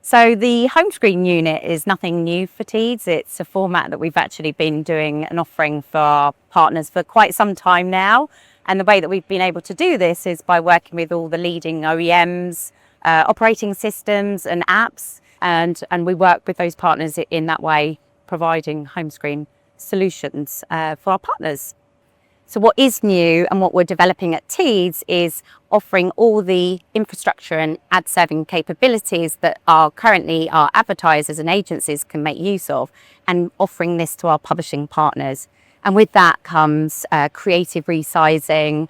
So the HomeScreen unit is nothing new for Teeds. It's a format that we've actually been doing and offering for our partners for quite some time now. And the way that we've been able to do this is by working with all the leading OEMs, operating systems and apps. And we work with those partners in that way, providing HomeScreen solutions for our partners. So what is new and what we're developing at Teeds is offering all the infrastructure and ad serving capabilities that are currently our advertisers and agencies can make use of, and offering this to our publishing partners. And with that comes creative resizing,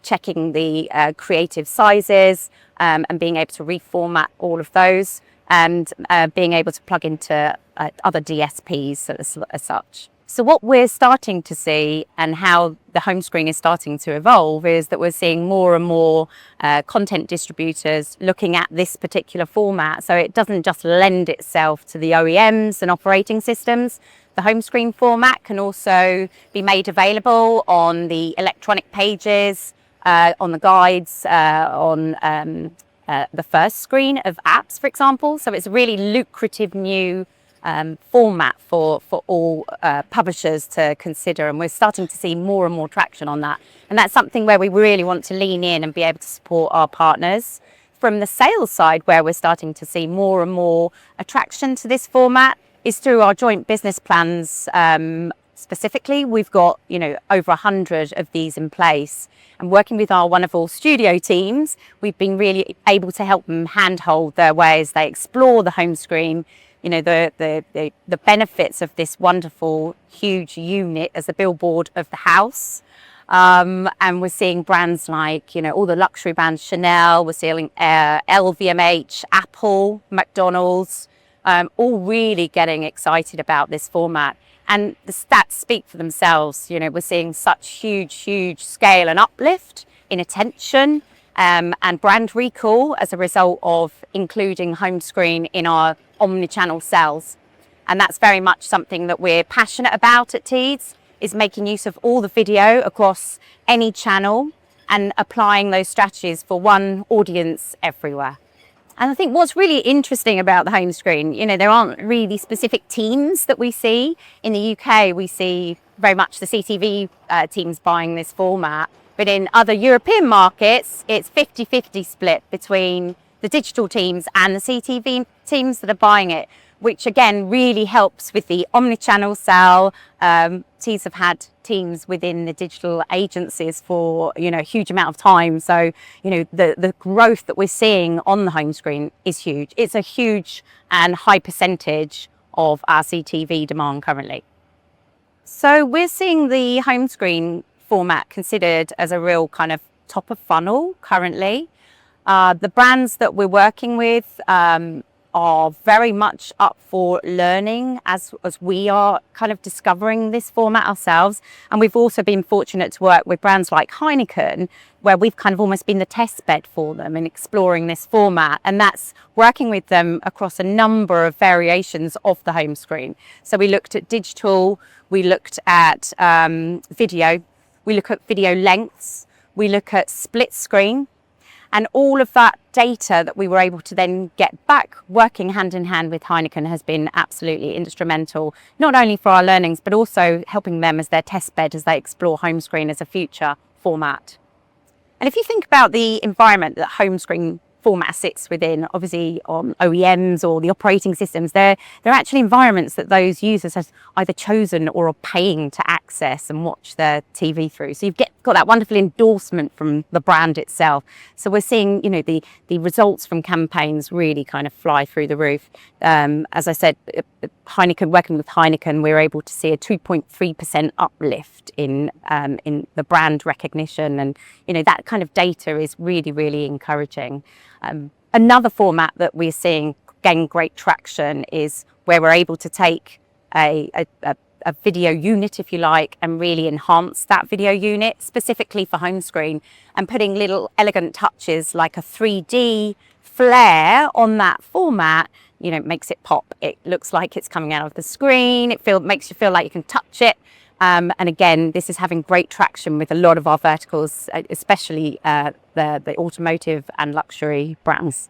checking the creative sizes and being able to reformat all of those, and being able to plug into other DSPs as such. So what we're starting to see and how the HomeScreen is starting to evolve is that we're seeing more and more content distributors looking at this particular format. So it doesn't just lend itself to the OEMs and operating systems. The HomeScreen format can also be made available on the electronic pages, on the guides, on the first screen of apps, for example. So it's a really lucrative new format for all publishers to consider, and we're starting to see more and more traction on that. And that's something where we really want to lean in and be able to support our partners. From the sales side, where we're starting to see more and more attraction to this format is through our joint business plans. Specifically, we've got over 100 of these in place, and working with our wonderful studio teams, we've been really able to help them handhold their way as they explore the HomeScreen. The benefits of this wonderful huge unit as a billboard of the house. And we're seeing brands like all the luxury brands, Chanel, we're seeing LVMH, Apple, McDonald's, all really getting excited about this format. And the stats speak for themselves. We're seeing such huge scale and uplift in attention and brand recall as a result of including HomeScreen in our omni-channel sales. And that's very much something that we're passionate about at Teeds, is making use of all the video across any channel and applying those strategies for one audience everywhere. And I think what's really interesting about the HomeScreen, there aren't really specific teams that we see. In the UK, we see very much the CTV teams buying this format. But in other European markets, it's 50-50 split between the digital teams and the CTV teams that are buying it, which again really helps with the omni-channel sell. Teeds have had teams within the digital agencies for a huge amount of time. So the growth that we're seeing on the HomeScreen is huge. It's a huge and high percentage of our CTV demand currently. So we're seeing the HomeScreen format considered as a real kind of top of funnel currently. The brands that we're working with are very much up for learning as we are kind of discovering this format ourselves. And we've also been fortunate to work with brands like Heineken, where we've kind of almost been the test bed for them in exploring this format. And that's working with them across a number of variations of the HomeScreen. So we looked at digital, we looked at video, we look at video lengths, we look at split screen. And all of that data that we were able to then get back working hand in hand with Heineken has been absolutely instrumental, not only for our learnings, but also helping them as their test bed as they explore HomeScreen as a future format. And if you think about the environment that HomeScreen format sits within, obviously on OEMs or the operating systems, they're actually environments that those users have either chosen or are paying to access and watch their TV through. So you've got that wonderful endorsement from the brand itself. So we're seeing, the results from campaigns really kind of fly through the roof. As I said, Heineken, working with Heineken, we were able to see a 2.3% uplift in the brand recognition, and that kind of data is really encouraging. Another format that we're seeing gain great traction is where we're able to take a video unit, if you like, and really enhance that video unit specifically for HomeScreen, and putting little elegant touches like a 3D flare on that format. Makes it pop. It looks like it's coming out of the screen. Makes you feel like you can touch it. And again, this is having great traction with a lot of our verticals, especially the automotive and luxury brands.